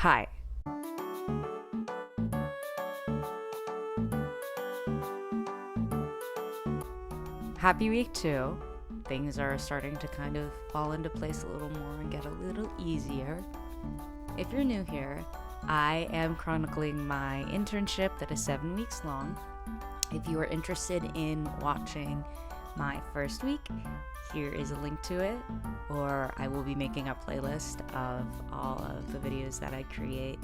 Hi. Happy week 2. Things are starting to kind of fall into place a little more and get a little easier. If you're new here, I am chronicling my internship that is 7 weeks long. If you are interested in watching my first week, here is a link to it, or I will be making a playlist of all of the videos that I create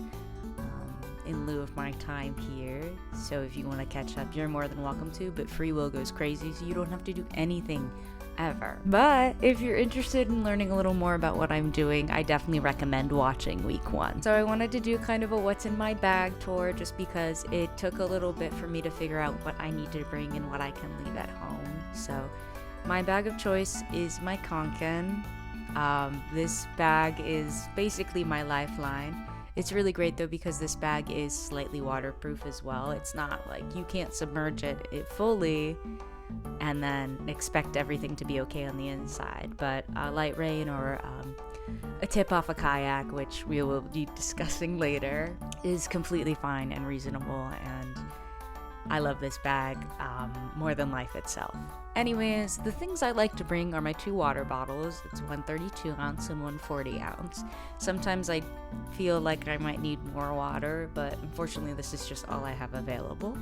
in lieu of my time here. So if you want to catch up, you're more than welcome to, but free will goes crazy, so you don't have to do anything ever. But if you're interested in learning a little more about what I'm doing, I definitely recommend watching week 1. So I wanted to do kind of a what's in my bag tour, just because it took a little bit for me to figure out what I need to bring and what I can leave at home. So my bag of choice is my Konkin. This bag is basically my lifeline. It's really great though because this bag is slightly waterproof as well. It's not like you can't submerge it fully and then expect everything to be okay on the inside. But light rain or a tip off a kayak, which we will be discussing later, is completely fine and reasonable, and I love this bag more than life itself. Anyways, the things I like to bring are my 2 water bottles. It's 132 ounce and 140 ounce. Sometimes I feel like I might need more water, but unfortunately this is just all I have available.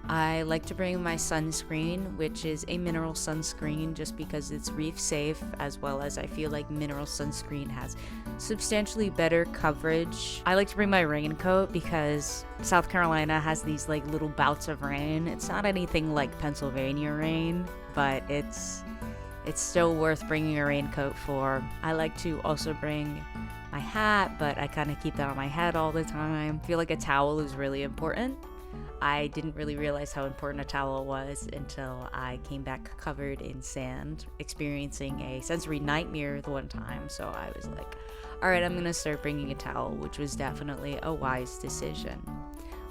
I like to bring my sunscreen, which is a mineral sunscreen, just because it's reef safe, as well as I feel like mineral sunscreen has substantially better coverage. I like to bring my raincoat because South Carolina has these like little bouts of rain. It's not anything like Pennsylvania rain, but it's still worth bringing a raincoat for. I like to also bring my hat, but I kind of keep that on my head all the time. I feel like a towel is really important. I didn't really realize how important a towel was until I came back covered in sand, experiencing a sensory nightmare the one time. So I was like, all right, I'm gonna start bringing a towel, which was definitely a wise decision.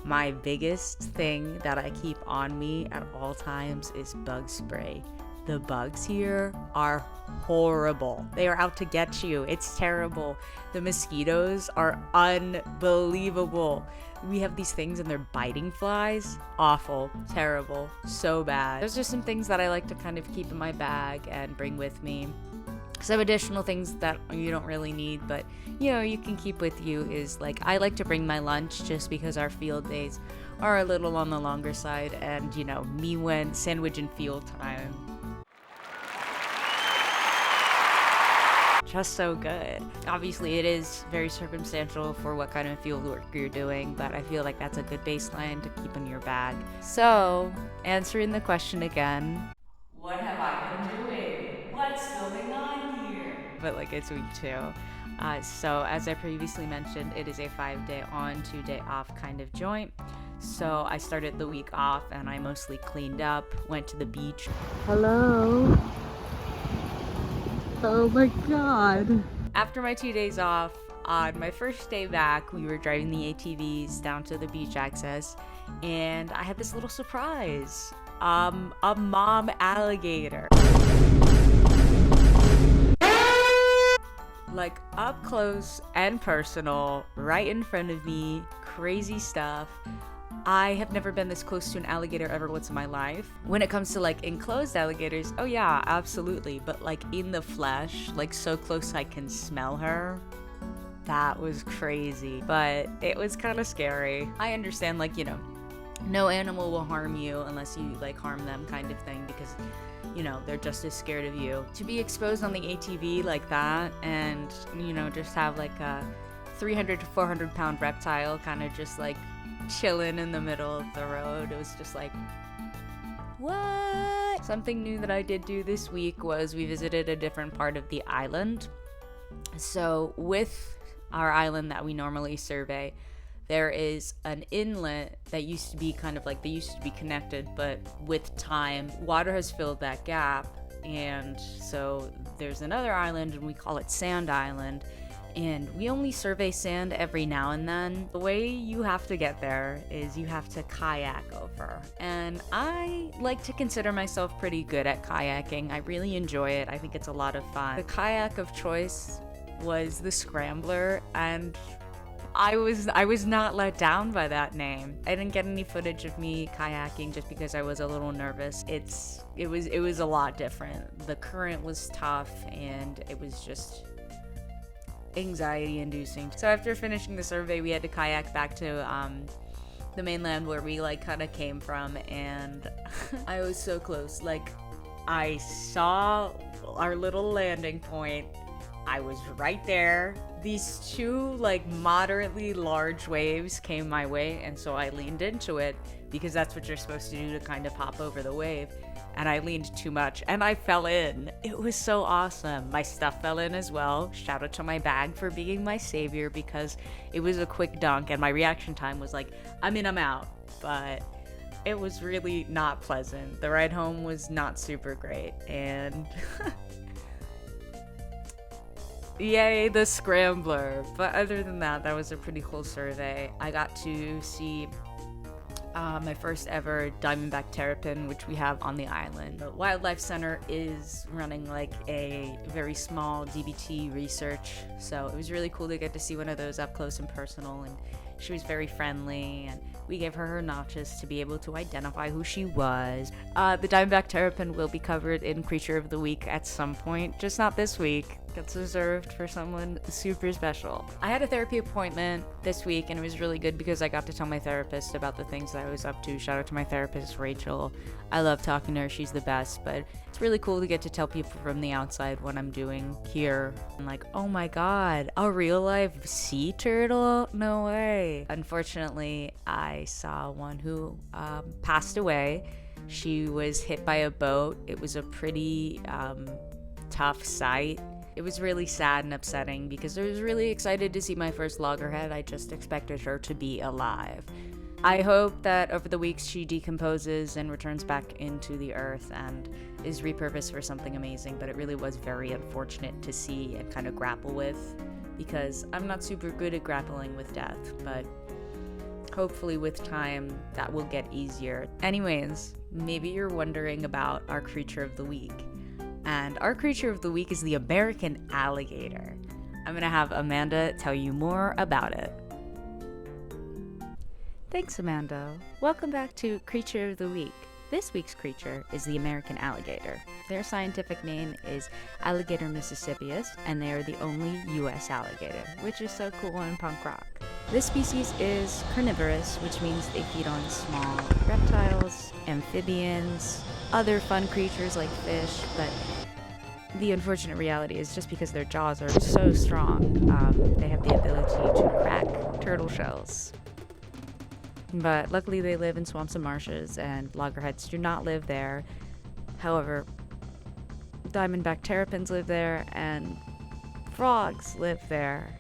My biggest thing that I keep on me at all times is bug spray. The bugs here are horrible. They are out to get you. It's terrible. The mosquitoes are unbelievable. We have these things and they're biting flies. Awful, terrible, so bad. Those are some things that I like to kind of keep in my bag and bring with me. Some additional things that you don't really need, but you can keep with you is like, I like to bring my lunch just because our field days are a little on the longer side, and me when sandwich and field time. Just so good. Obviously it is very circumstantial for what kind of field work you're doing, but I feel like that's a good baseline to keep in your bag. So, answering the question again, what have I been doing? What's going on here? But it's week 2. So as I previously mentioned, it is a 5-day on, 2-day off kind of joint. So I started the week off and I mostly cleaned up, went to the beach. Hello. Oh my god. After my 2 days off, on my first day back, we were driving the ATVs down to the beach access, and I had this little surprise. A mom alligator. Like up close and personal, right in front of me, crazy stuff. I have never been this close to an alligator ever once in my life. When it comes to enclosed alligators, oh yeah, absolutely. But in the flesh, so close I can smell her. That was crazy, but it was kind of scary. I understand no animal will harm you unless you harm them kind of thing, because they're just as scared of you. To be exposed on the ATV like that and, just have a 300 to 400 pound reptile kind of just chilling in the middle of the road. It was just what? Something new that I did do this week was we visited a different part of the island. So with our island that we normally survey, there is an inlet that used to be they used to be connected, but with time, water has filled that gap. And so there's another island and we call it Sand Island. And we only survey sand every now and then. The way you have to get there is you have to kayak over. And I like to consider myself pretty good at kayaking. I really enjoy it. I think it's a lot of fun. The kayak of choice was the Scrambler, and I was not let down by that name. I didn't get any footage of me kayaking just because I was a little nervous. It was a lot different. The current was tough and it was just anxiety inducing. So after finishing the survey, we had to kayak back to the mainland where we like kind of came from, and I was so close. Like, I saw our little landing point. I was right there. These two like moderately large waves came my way, and so I leaned into it because that's what you're supposed to do to kind of hop over the wave. And I leaned too much and I fell in. It was so awesome. My stuff fell in as well. Shout out to my bag for being my savior because it was a quick dunk and my reaction time was like, I'm in, I'm out. But it was really not pleasant. The ride home was not super great, and yay, the scrambler. But other than that, that was a pretty cool survey. I got to see my first ever diamondback terrapin, which we have on the island. The Wildlife Center is running like a very small DBT research, so it was really cool to get to see one of those up close and personal, and she was very friendly, and we gave her notches to be able to identify who she was. The diamondback terrapin will be covered in Creature of the Week at some point, just not this week. That's reserved for someone super special. I had a therapy appointment this week, and it was really good because I got to tell my therapist about the things that I was up to. Shout out to my therapist, Rachel. I love talking to her. She's the best, but it's really cool to get to tell people from the outside what I'm doing here. I'm like, oh my god, a real life sea turtle? No way. Unfortunately, I saw one who passed away. She was hit by a boat. It was a pretty tough sight. It was really sad and upsetting because I was really excited to see my first loggerhead. I just expected her to be alive. I hope that over the weeks she decomposes and returns back into the earth and is repurposed for something amazing, but it really was very unfortunate to see and kind of grapple with because I'm not super good at grappling with death, but hopefully with time that will get easier. Anyways, maybe you're wondering about our creature of the week. And our creature of the week is the American alligator. I'm gonna have Amanda tell you more about it. Thanks, Amanda. Welcome back to Creature of the Week. This week's creature is the American alligator. Their scientific name is Alligator mississippius, and they are the only U.S. alligator, which is so cool and punk rock. This species is carnivorous, which means they feed on small reptiles, amphibians, other fun creatures like fish, but the unfortunate reality is just because their jaws are so strong, they have the ability to crack turtle shells. But luckily they live in swamps and marshes, and loggerheads do not live there. However, diamondback terrapins live there, and frogs live there.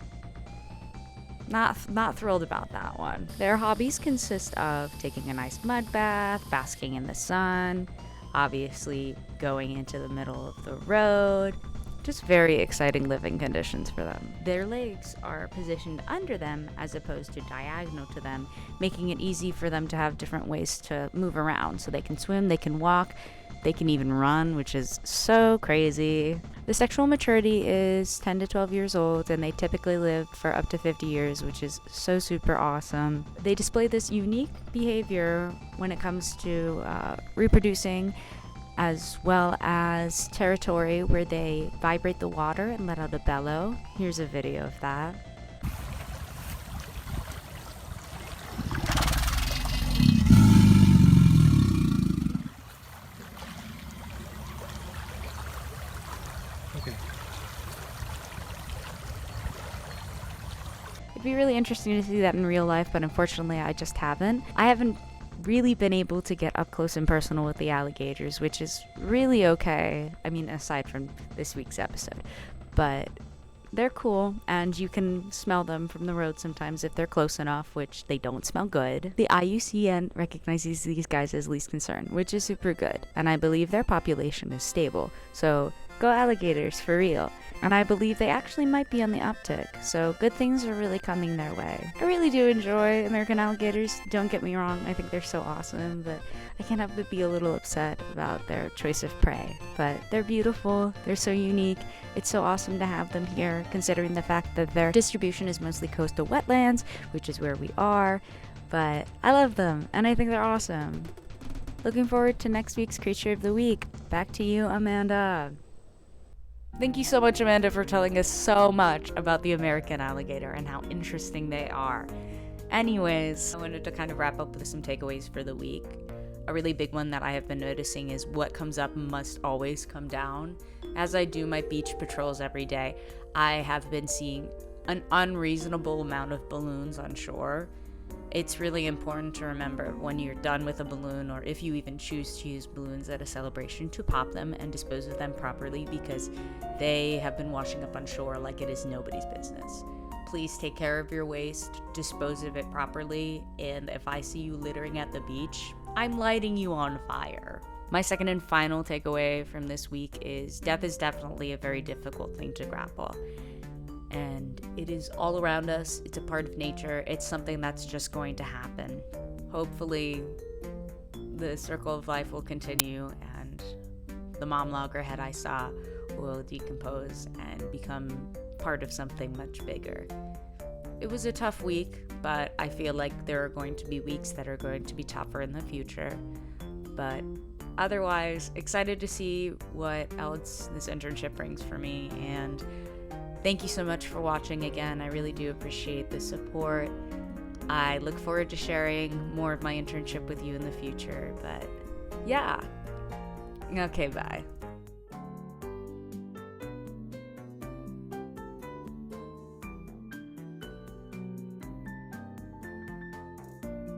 Not thrilled about that one. Their hobbies consist of taking a nice mud bath, basking in the sun, obviously going into the middle of the road. Just very exciting living conditions for them. Their legs are positioned under them as opposed to diagonal to them, making it easy for them to have different ways to move around. So they can swim, they can walk, they can even run, which is so crazy. The sexual maturity is 10 to 12 years old, and they typically live for up to 50 years, which is so super awesome. They display this unique behavior when it comes to reproducing, as well as territory where they vibrate the water and let out a bellow. Here's a video of that. Okay. It'd be really interesting to see that in real life, but unfortunately I just haven't. I haven't really been able to get up close and personal with the alligators, which is really okay. I mean, aside from this week's episode, but they're cool, and you can smell them from the road sometimes if they're close enough, which they don't smell good. The IUCN recognizes these guys as least concern, which is super good, and I believe their population is stable. So go alligators for real. and I believe they actually might be on the uptick, so good things are really coming their way. I really do enjoy American alligators, don't get me wrong, I think they're so awesome, but I can't help but be a little upset about their choice of prey. But they're beautiful, they're so unique, it's so awesome to have them here, considering the fact that their distribution is mostly coastal wetlands, which is where we are, but I love them, and I think they're awesome. Looking forward to next week's Creature of the Week. Back to you, Amanda. Thank you so much, Amanda, for telling us so much about the American alligator and how interesting they are. Anyways, I wanted to kind of wrap up with some takeaways for the week. A really big one that I have been noticing is what comes up must always come down. As I do my beach patrols every day, I have been seeing an unreasonable amount of balloons on shore. It's really important to remember when you're done with a balloon, or if you even choose to use balloons at a celebration, to pop them and dispose of them properly, because they have been washing up on shore like it is nobody's business. Please take care of your waste, dispose of it properly, and if I see you littering at the beach, I'm lighting you on fire. My second and final takeaway from this week is death is definitely a very difficult thing to grapple. And it is all around us, it's a part of nature, it's something that's just going to happen. Hopefully, the circle of life will continue and the mom loggerhead I saw will decompose and become part of something much bigger. It was a tough week, but I feel like there are going to be weeks that are going to be tougher in the future. But otherwise, excited to see what else this internship brings for me, and thank you so much for watching again. I really do appreciate the support. I look forward to sharing more of my internship with you in the future, but yeah. Okay, bye.